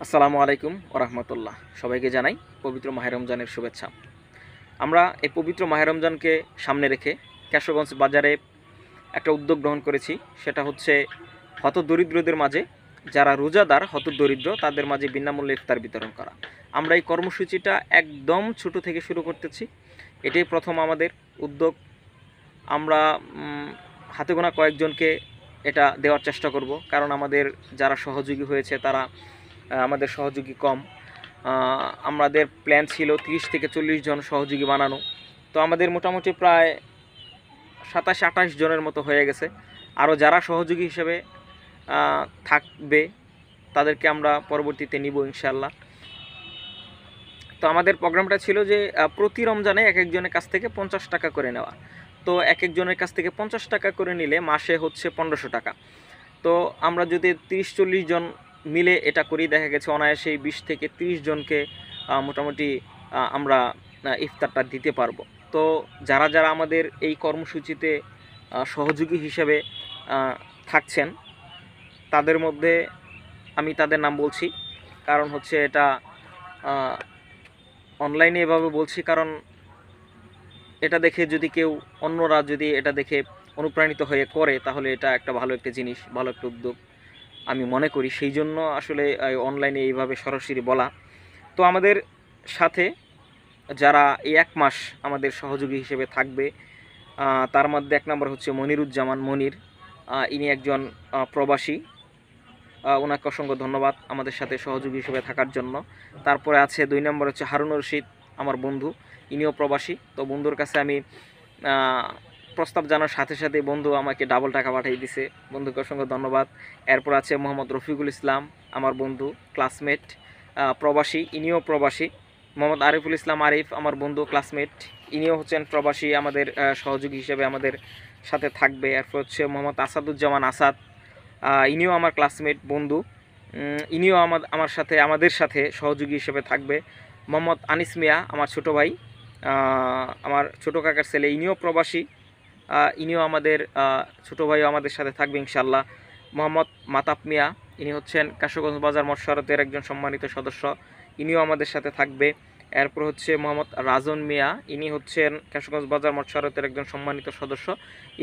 আসসালামু আলাইকুম ওরহমতুল্লাহ। সবাইকে জানাই পবিত্র মাহে রমজানের শুভেচ্ছা। আমরা এই পবিত্র মাহে রমজানকে সামনে রেখে কেশবগঞ্জ বাজারে একটা উদ্যোগ গ্রহণ করেছি। সেটা হচ্ছে হতদরিদ্রদের মাঝে, যারা রোজাদার হতদরিদ্র তাদের মাঝে বিনামূল্যে ইফতার বিতরণ করা। আমরা এই কর্মসূচিটা একদম ছোট থেকে শুরু করতেছি। এটাই প্রথম আমাদের উদ্যোগ। আমরা হাতে গোনা কয়েকজনকে এটা দেওয়ার চেষ্টা করব, কারণ আমাদের যারা সহযোগী হয়েছে তারা আমাদের সহযোগী কম। আমাদের প্ল্যান ছিল 30 থেকে 40 জন সহযোগী বানানো, তো আমাদের মোটামুটি প্রায় 27-28 জনের মতো হয়ে গেছে। আরও যারা সহযোগী হিসেবে থাকবে তাদেরকে আমরা পরবর্তীতে নিব ইনশাল্লাহ। তো আমাদের প্রোগ্রামটা ছিল যে প্রতি রমজানে এক একজনের কাছ থেকে 50 টাকা করে নেওয়া। তো এক একজনের কাছ থেকে 50 টাকা করে নিলে মাসে হচ্ছে 1500 টাকা। তো আমরা যদি 30-40 জন মিলে এটা করি, দেখা গেছে অনায়াসেই 20 থেকে 30 জনকে মোটামুটি আমরা ইফতারটা দিতে পারবো। তো যারা যারা আমাদের এই কর্মসূচিতে সহযোগী হিসেবে থাকছেন তাদের মধ্যে আমি তাদের নাম বলছি, কারণ হচ্ছে এটা অনলাইনে এভাবে বলছি, কারণ এটা দেখে যদি কেউ অন্যরা যদি এটা দেখে অনুপ্রাণিত হয়ে করে তাহলে এটা একটা ভালো একটা জিনিস, ভালো একটা উদ্যোগ আমি মনে করি। সেই জন্য আসলে অনলাইনে এইভাবে সরাসরি বলা। তো আমাদের সাথে যারা এই 1 মাস আমাদের সহযোগী হিসেবে থাকবে তার মধ্যে 1 নম্বর হচ্ছে মনিরুজ্জামান মনির। ইনি একজন প্রবাসী। ওনাকে অসংখ্য ধন্যবাদ আমাদের সাথে সহযোগী হিসেবে থাকার জন্য। তারপরে আছে 2 নম্বর হচ্ছে হারুনুর রশিদ, আমার বন্ধু, ইনিও প্রবাসী। তো বন্ধুর কাছে আমি প্রস্তাব জানার সাথে সাথে বন্ধু আমাকে ডাবল টাকা পাঠিয়ে দিছে, বন্ধুকে অসংখ্য ধন্যবাদ। এরপর আছে মোহাম্মদ রফিকুল ইসলাম, আমার বন্ধু, ক্লাসমেট, প্রবাসী, ইনিও প্রবাসী। মোহাম্মদ আরিফুল ইসলাম আরিফ, আমার বন্ধু, ক্লাসমেট, ইনিও হচ্ছেন প্রবাসী, আমাদের সহযোগী হিসেবে আমাদের সাথে থাকবে। এরপর হচ্ছে মোহাম্মদ আসাদুজ্জামান আসাদ, ইনিও আমার ক্লাসমেট, বন্ধু, ইনিও আমার সাথে আমাদের সাথে সহযোগী হিসেবে থাকবে। মোহাম্মদ আনিস মিয়া, আমার ছোটো ভাই, আমার ছোটো কাকার ছেলে, ইনিও প্রবাসী, ইনিও আমাদের ছোটো ভাইও আমাদের সাথে থাকবে ইনশাল্লাহ। মোহাম্মদ মাতাব মিয়া, ইনি হচ্ছেন কেশবগঞ্জ বাজার মৎস্যরতের একজন সম্মানিত সদস্য, ইনিও আমাদের সাথে থাকবে। এরপর হচ্ছে মোহাম্মদ রাজন মিয়া, ইনি হচ্ছেন কেশবগঞ্জ বাজার মৎস্যরতের একজন সম্মানিত সদস্য,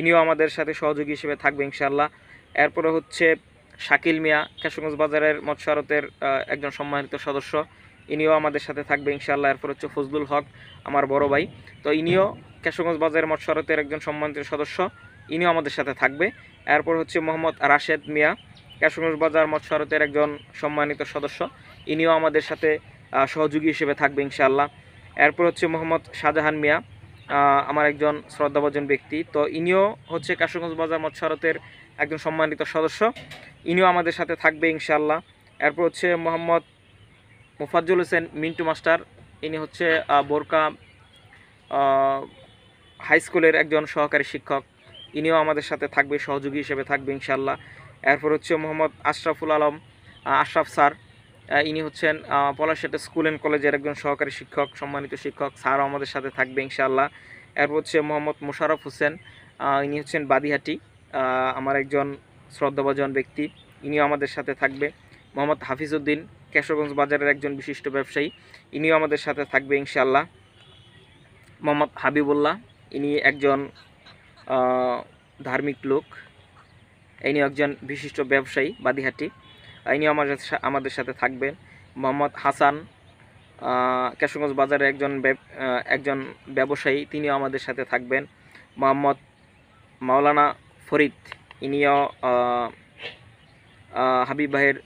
ইনিও আমাদের সাথে সহযোগী হিসেবে থাকবে ইনশাল্লাহ। এরপরে হচ্ছে শাকিল মিয়া, কেশবগঞ্জ বাজারের মৎস্যরতের একজন সম্মানিত সদস্য, ইনিও আমাদের সাথে থাকবে ইনশাল্লাহ। এরপর হচ্ছে ফজলুল হক, আমার বড় ভাই, তো ইনিও কেশবগঞ্জ বাজারের মৎস্যরতের একজন সম্মানিত সদস্য, ইনিও আমাদের সাথে থাকবে। এরপর হচ্ছে মোহাম্মদ রাশেদ মিয়া, কেশবগঞ্জ বাজার মৎস্যরতের একজন সম্মানিত সদস্য, ইনিও আমাদের সাথে সহযোগী হিসেবে থাকবে ইনশাআল্লাহ। এরপর হচ্ছে মোহাম্মদ শাহজাহান মিয়া, আমার একজন শ্রদ্ধাভাজন ব্যক্তি, তো ইনিও হচ্ছে কেশবগঞ্জ বাজার মৎস্যরতের একজন সম্মানিত সদস্য, ইনিও আমাদের সাথে থাকবে ইনশাআল্লাহ। এরপর হচ্ছে মোহাম্মদ মোফাজ্জল হোসেন মিন্টু মাস্টার, ইনি হচ্ছে বোরকা হাই স্কুলের একজন সহকারী শিক্ষক, ইনিও আমাদের সাথে থাকবে, সহযোগী হিসেবে থাকবে ইনশাআল্লাহ। এরপর হচ্ছে মোহাম্মদ আশরাফুল আলম, আশরাফ স্যার, ইনি হচ্ছেন পলাশিয়া স্কুল অ্যান্ড কলেজের একজন সহকারী শিক্ষক, সম্মানিত শিক্ষক, স্যারও আমাদের সাথে থাকবে ইনশাআল্লাহ। এরপর হচ্ছে মোহাম্মদ মোশাররফ হোসেন, ইনি হচ্ছেন বাদিহাটি, আমার একজন শ্রদ্ধাভাজন ব্যক্তি, ইনিও আমাদের সাথে থাকবে। মোহাম্মদ হাফিজউদ্দিন, কেশবগঞ্জ বাজারের একজন বিশিষ্ট ব্যবসায়ী, ইনিও আমাদের সাথে থাকবে ইনশাআল্লাহ। মোহাম্মদ হাবিবুল্লাহ, ইনি একজন ধার্মিক লোক, ইনি একজন বিশিষ্ট ব্যবসায়ী বাদিহাটি, ইনি আমাদের সাথে থাকবেন। মোহাম্মদ হাসান, কেশবগঞ্জ বাজারের একজন ব্যবসায়ী, তিনিও আমাদের সাথে থাকবেন। মোহাম্মদ মাওলানা ফরিদ, ইনিও হাবিব ভাইয়ের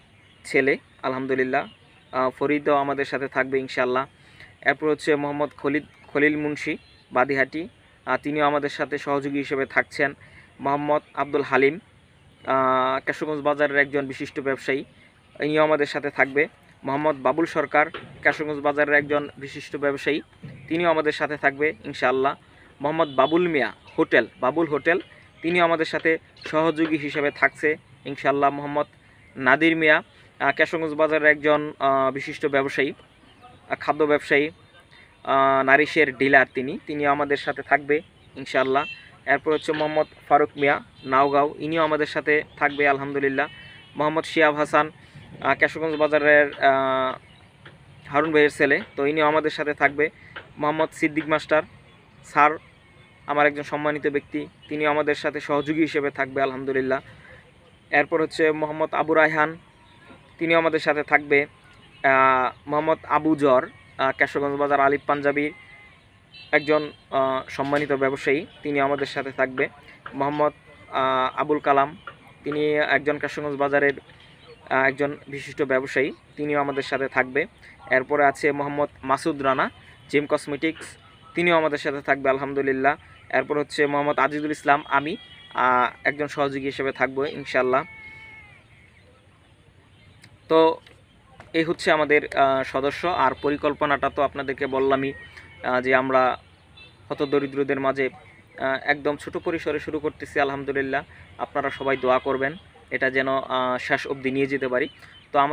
ছেলে, আলহামদুলিল্লাহ, ফরিদও আমাদের সাথে থাকবে ইনশাআল্লাহ। এরপর হচ্ছে মোহাম্মদ খলিল মুন্সি, বাদিহাটি, তিনিও আমাদের সাথে সহযোগী হিসেবে থাকছেন। মোহাম্মদ আব্দুল হালিম, কেশবগঞ্জ বাজারের একজন বিশিষ্ট ব্যবসায়ী, ইনিও আমাদের সাথে থাকবে। মোহাম্মদ বাবুল সরকার, কেশবগঞ্জ বাজারের একজন বিশিষ্ট ব্যবসায়ী, তিনিও আমাদের সাথে থাকবে ইনশাআল্লাহ। মোহাম্মদ বাবুল মিয়া, বাবুল হোটেল, তিনিও আমাদের সাথে সহযোগী হিসেবে থাকছে ইনশাআল্লাহ। মোহাম্মদ নাদির মিয়া, কেশবগঞ্জ বাজারের একজন বিশিষ্ট ব্যবসায়ী, খাদ্য ব্যবসায়ী, নারিশের ডিলার, তিনিও আমাদের সাথে থাকবে ইনশাআল্লাহ। এরপর হচ্ছে মোহাম্মদ ফারুক মিয়া, নাওগাঁও, ইনিও আমাদের সাথে থাকবে আলহামদুলিল্লাহ। মোহাম্মদ শিয়াব হাসান, কেশবগঞ্জ বাজারের হারুন ভাইয়ের ছেলে, তো ইনিও আমাদের সাথে থাকবে। মোহাম্মদ সিদ্দিক মাস্টার স্যার, আমার একজন সম্মানিত ব্যক্তি, তিনিও আমাদের সাথে সহযোগী হিসেবে থাকবে আলহামদুলিল্লাহ। এরপর হচ্ছে মোহাম্মদ আবু রায়হান, তিনিও আমাদের সাথে থাকবে। মোহাম্মদ আবু জর, কেশবগঞ্জ বাজার আলিফ পাঞ্জাবির একজন সম্মানিত ব্যবসায়ী, তিনি আমাদের সাথে থাকবে। মোহাম্মদ আবুল কালাম, তিনি একজন কেশবগঞ্জ বাজারের একজন বিশিষ্ট ব্যবসায়ী, তিনিও আমাদের সাথে থাকবে। এরপরে আছে মোহাম্মদ মাসুদ রানা, জিম কসমেটিক্স, তিনিও আমাদের সাথে থাকবে আলহামদুলিল্লাহ। এরপর হচ্ছে মোহাম্মদ আজিজুল ইসলাম, আমি একজন সহযোগী হিসেবে থাকবো ইনশাল্লাহ। তো এই হচ্ছে আমাদের সদস্য। আর পরিকল্পনাটা তো আপনাদেরকে বললামই, যে আমরা হতদরিদ্রদের মাঝে একদম ছোট পরিসরে শুরু করতেছি আলহামদুলিল্লাহ। আপনারা সবাই দোয়া করবেন এটা যেন শেষ অবধি নিয়ে যেতে পারি।